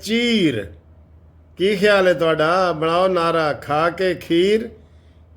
ਚੀਰ। ਕੀ ਖਿਆਲ ਹੈ ਤੁਹਾਡਾ? ਬਣਾਓ ਨਾਰਾ, ਖਾ ਕੇ ਖੀਰ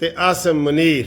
ਤੇ ਆਸਮ ਮੁਨੀਰ।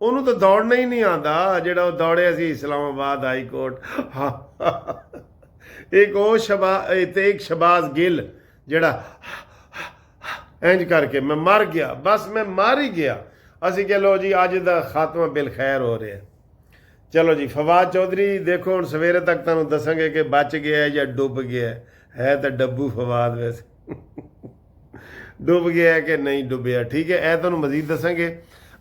ਉਹਨੂੰ ਤਾਂ ਦੌੜਨਾ ਹੀ ਨਹੀਂ ਆਉਂਦਾ ਜਿਹੜਾ ਉਹ ਦੌੜਿਆ ਸੀ ਇਸਲਾਮਾਬਾਦ ਹਾਈ ਕੋਰਟ। ਇੱਕ ਉਹ ਤੇ ਇੱਕ ਸ਼ਬਾਜ਼ ਗਿੱਲ ਜਿਹੜਾ ਇੰਜ ਕਰਕੇ ਮੈਂ ਮਰ ਗਿਆ, ਬਸ ਮੈਂ ਮਰ ਹੀ ਗਿਆ। ਅਸੀਂ ਕਹ ਲਓ ਜੀ ਅੱਜ ਦਾ ਖਾਤਮਾ ਬਿਲ ਖੈਰ ਹੋ ਰਿਹਾ। ਚਲੋ ਜੀ, ਫਵਾਦ ਚੌਧਰੀ ਦੇਖੋ ਹੁਣ ਸਵੇਰੇ ਤੱਕ ਤੁਹਾਨੂੰ ਦੱਸਾਂਗੇ ਕਿ ਬਚ ਗਿਆ ਜਾਂ ਡੁੱਬ ਗਿਆ ਹੈ। ਤਾਂ ਡੱਬੂ ਫਵਾਦ ਵੈਸੇ ਡੁੱਬ ਗਿਆ ਕਿ ਨਹੀਂ ਡੁੱਬਿਆ। ਠੀਕ ਹੈ, ਇਹ ਤੁਹਾਨੂੰ ਮਜ਼ੀਦ ਦੱਸਾਂਗੇ।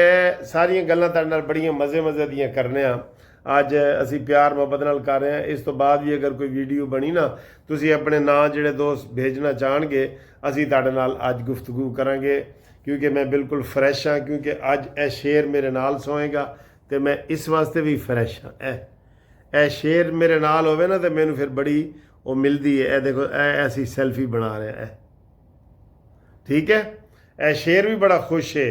ਇਹ ਸਾਰੀਆਂ ਗੱਲਾਂ ਤੁਹਾਡੇ ਨਾਲ ਬੜੀਆਂ ਮਜ਼ੇ ਦੀਆਂ ਕਰਨੇ ਆ। ਅੱਜ ਅਸੀਂ ਪਿਆਰ ਮੁਹੱਬਤ ਨਾਲ ਕਰ ਰਹੇ ਹਾਂ। ਇਸ ਤੋਂ ਬਾਅਦ ਵੀ ਅਗਰ ਕੋਈ ਵੀਡੀਓ ਬਣੀ ਨਾ, ਤੁਸੀਂ ਆਪਣੇ ਨਾਂ ਜਿਹੜੇ ਦੋਸਤ ਭੇਜਣਾ ਚਾਹਣਗੇ, ਅਸੀਂ ਤੁਹਾਡੇ ਨਾਲ ਅੱਜ ਗੁਫ਼ਤਗੂ ਕਰਾਂਗੇ। ਕਿਉਂਕਿ ਮੈਂ ਬਿਲਕੁਲ ਫਰੈਸ਼ ਹਾਂ, ਕਿਉਂਕਿ ਅੱਜ ਇਹ ਸ਼ੇਰ ਮੇਰੇ ਨਾਲ ਸੋਏਗਾ ਤੇ ਮੈਂ ਇਸ ਵਾਸਤੇ ਵੀ ਫਰੈਸ਼ ਹਾਂ। ਇਹ ਸ਼ੇਰ ਮੇਰੇ ਨਾਲ ਹੋਵੇ ਨਾ, ਤੇ ਮੈਨੂੰ ਫਿਰ ਬੜੀ ਉਹ ਮਿਲਦੀ ਹੈ। ਇਹ ਦੇਖੋ, ਇਹ ਅਸੀਂ ਸੈਲਫੀ ਬਣਾ ਰਹੇ ਹਾਂ। ਠੀਕ ਹੈ, ਇਹ ਸ਼ੇਰ ਵੀ ਬੜਾ ਖੁਸ਼ ਹੈ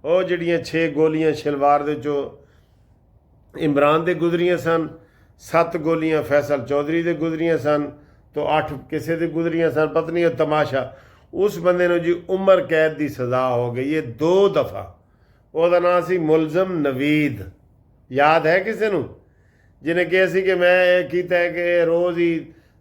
ਉਹ ਜਿਹੜੀਆਂ 6 ਗੋਲੀਆਂ ਸ਼ਲਵਾਰ ਦੇ ਚੋਂ ਇਮਰਾਨ ਦੇ ਗੁਜ਼ਰੀਆਂ ਸਨ, 7 ਗੋਲੀਆਂ ਫੈਸਲ ਚੌਧਰੀ ਦੇ ਗੁਜ਼ਰੀਆਂ ਸਨ, ਤੋਂ 8 ਕਿਸੇ ਦੇ ਗੁਜ਼ਰੀਆਂ ਸਨ। ਪਤਨੀ ਉਹ ਤਮਾਸ਼ਾ, ਉਸ ਬੰਦੇ ਨੂੰ ਜੀ ਉਮਰ ਕੈਦ ਦੀ ਸਜ਼ਾ ਹੋ ਗਈ ਹੈ 2 ਦਫਾ। ਉਹਦਾ ਨਾਂ ਸੀ ਮੁਲਜ਼ਮ ਨਵੀਦ। ਯਾਦ ਹੈ ਕਿਸੇ ਨੂੰ? ਜਿਹਨੇ ਕਿਹਾ ਸੀ ਕਿ ਮੈਂ ਇਹ ਕੀਤਾ ਕਿ ਰੋਜ਼ ਹੀ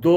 2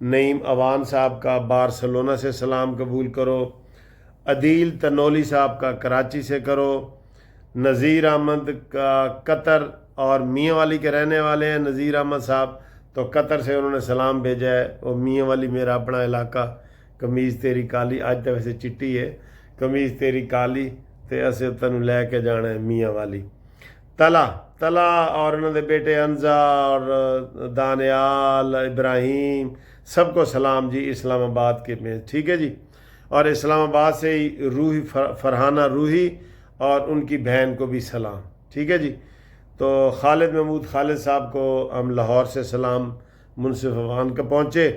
نعیم اوان صاحب کا بارسلونا سے سلام قبول کرو، عدیل تنولی صاحب کا کراچی سے کرو، نذیر احمد کا قطر اور میاں والی کے رہنے والے ہیں نذیر احمد صاحب، تو قطر سے انہوں نے سلام بھیجا ہے۔ وہ میاں والی میرا اپنا علاقہ، قمیض تیری کالی، آج تو ویسے چٹی ہے، قمیض تیری کالی تے اسے تینوں لے کے جانا ہے میاں والی۔ تلا اور انہوں نے بیٹے انزا اور دانیال ابراہیم سب کو سلام جی اسلام آباد کے میں، ٹھیک ہے جی۔ اور اسلام آباد سے ہی روحی فرحانہ روحی اور ان کی بہن کو بھی سلام، ٹھیک ہے جی۔ تو خالد محمود خالد صاحب کو ہم لاہور سے سلام منصف اوان کا پہنچے،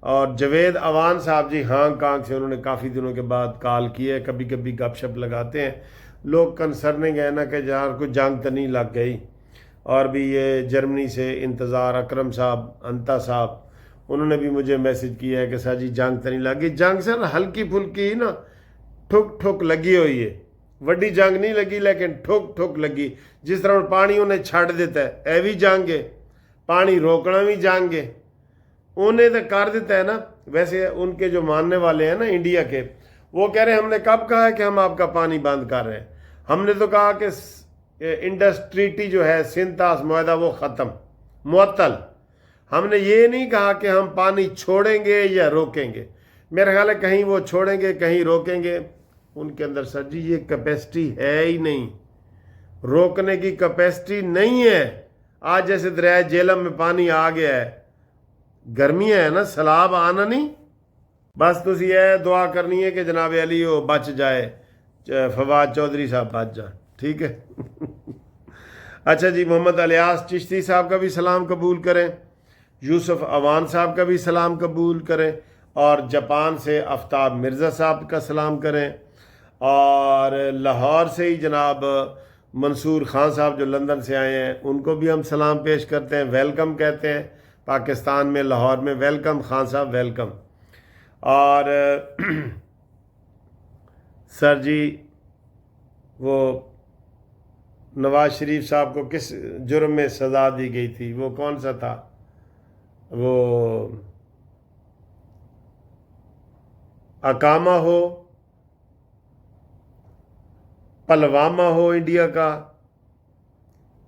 اور جوید اوان صاحب جی ہانگ کانگ سے، انہوں نے کافی دنوں کے بعد کال کی ہے، کبھی کبھی گپ شپ لگاتے ہیں لوگ، کنسرننگ ہے نا کہ جہاں کوئی جنگ تو نہیں لگ گئی۔ اور بھی یہ جرمنی سے انتظار اکرم صاحب، انتا صاحب، انہوں نے بھی مجھے میسج کیا ہے کہ سر جی جنگ تو نہیں لگی، جنگ سر ہلکی پھلکی نا ٹھک ٹھک لگی ہوئی ہے، وڈی جنگ نہیں لگی لیکن ٹھک ٹھک لگی، جس طرح پانی انہیں چھڑ دیتا ہے اے بھی جنگ ہے، پانی روکنا بھی جنگ ہے، انہیں تو کر دیتا ہے نا۔ ویسے ان کے جو ماننے والے ہیں نا انڈیا کے، وہ کہہ رہے ہیں ہم نے کب کہا ہے کہ ہم آپ کا پانی بند کر رہے ہیں، ہم نے تو کہا کہ انڈس ٹریٹی جو ہے سنتاس معاہدہ وہ ختم معطل، ہم نے یہ نہیں کہا کہ ہم پانی چھوڑیں گے یا روکیں گے، میرا خیال ہے کہیں وہ چھوڑیں گے کہیں روکیں گے، ان کے اندر سر جی یہ کیپیسٹی ہے ہی نہیں، روکنے کی کیپیسٹی نہیں ہے۔ آج جیسے دریائے جیلم میں پانی آ گیا ہے، گرمیاں ہے نا، سیلاب آنا نہیں، بس تسی یہ دعا کرنی ہے کہ جناب علی وہ بچ جائے، فواد چودھری صاحب بچ جائیں، ٹھیک ہے۔ اچھا جی، محمد الیاس چشتی صاحب کا بھی سلام قبول کریں، یوسف اوان صاحب کا بھی سلام قبول کریں، اور جاپان سے آفتاب مرزا صاحب کا سلام کریں، اور لاہور سے ہی جناب منصور خان صاحب جو لندن سے آئے ہیں ان کو بھی ہم سلام پیش کرتے ہیں، ویلکم کہتے ہیں پاکستان میں، لاہور میں ویلکم خان صاحب ویلکم۔ اور سر جی وہ نواز شریف صاحب کو کس جرم میں سزا دی گئی تھی، وہ کون سا تھا، وہ اقامہ ہو، پلوامہ ہو انڈیا کا،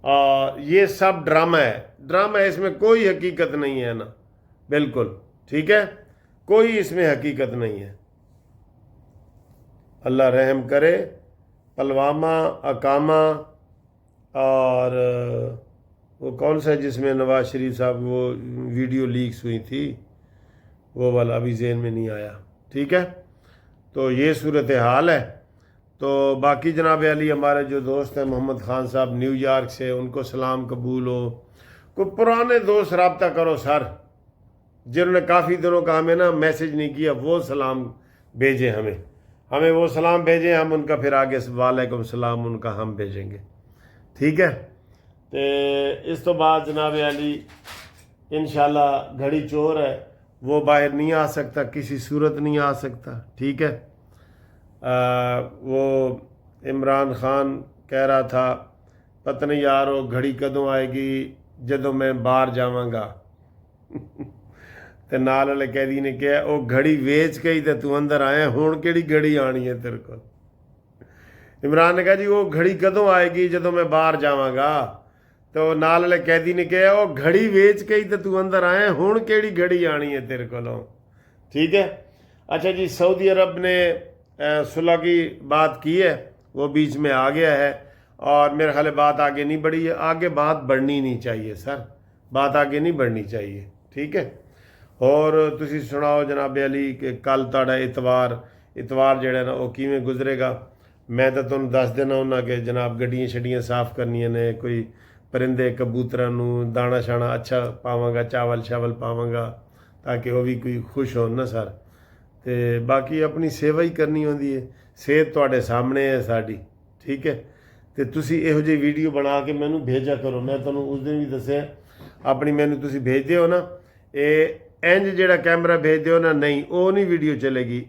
اور یہ سب ڈرامہ ہے، اس میں کوئی حقیقت نہیں ہے نا، بالکل ٹھیک ہے، کوئی اس میں حقیقت نہیں ہے، اللہ رحم کرے۔ پلوامہ، اقامہ، اور وہ کون سا جس میں نواز شریف صاحب وہ ویڈیو لیکس ہوئی تھی، وہ والا ابھی ذہن میں نہیں آیا، ٹھیک ہے۔ تو یہ صورتحال ہے۔ تو باقی جناب علی ہمارے جو دوست ہیں محمد خان صاحب نیو یارک سے، ان کو سلام قبول ہو، کوئی پرانے دوست رابطہ کرو سر، جنہوں نے کافی دنوں کا ہمیں نا میسج نہیں کیا، وہ سلام بھیجیں ہمیں وہ سلام بھیجیں، ہم ان کا پھر آگے وعلیکم السلام ان کا ہم بھیجیں گے، ٹھیک ہے۔ تو اس تو بعد جناب علی انشاءاللہ گھڑی چور ہے، وہ باہر نہیں آ سکتا، کسی صورت نہیں آ سکتا، ٹھیک ہے۔ وہ عمران خان کہہ رہا تھا پتہ نہیں یار وہ گھڑی کدوں آئے گی جدوں میں باہر جاواں گا، تے نال والے قیدی نے کہا وہ گھڑی ویچ کے ہی تے تو اندر آیا، ہون کیڑی گھڑی آنی ہے تیرے کو۔ عمران نے کہا جی وہ گھڑی کدوں آئے گی جدوں میں باہر جاواں گا، تو نال والے قیدی نے کہا وہ گھڑی ویچ کے ہی تے تو اندر آیا، ہون کیڑی گھڑی آنی ہے تیرے کو، ٹھیک ہے۔ اچھا جی، سعودی عرب نے صلح کی بات کی ہے، وہ بیچ میں آ گیا ہے، اور میرے خیال بات آگے نہیں بڑھی ہے، آگے بات بڑھنی نہیں چاہیے سر، بات آگے نہیں بڑھنی چاہیے، ٹھیک ہے۔ اور تسی سناؤ جناب علی کہ کل تاڑا اتوار جڑا نا وہ کیویں گزرے گا، میں تو تمہیں دس دینا ہونا کہ جناب گڈیاں شڈیاں صاف کرنیاں نے، کوئی پرندے کبوتراں نو دانا شانا اچھا پاواں گا، چاول شاول پاواں گا تاکہ وہ بھی کوئی خوش ہون نا سر، تے باقی اپنی سیوا ہی کرنی ہوندی ہے، صحت تواڈے سامنے ہے ساڈی، ٹھیک ہے۔ تے تسی یہو جی ویڈیو بنا کے مینوں بھیجا کرو، میں تمہیں اس دن بھی دسیا اپنی مینوں تسی بھیج دیو نا، اینج جڑا کیمرہ بھیج دیو نا، نہیں وہ نہیں ویڈیو چلے گی،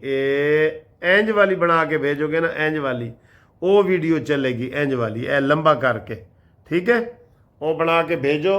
اینج والی بنا کے بھیجو گے نا، اینج والی وہ ویڈیو چلے گی، اینج والی لمبا کر کے، ٹھیک ہے، وہ بنا کے بھیجو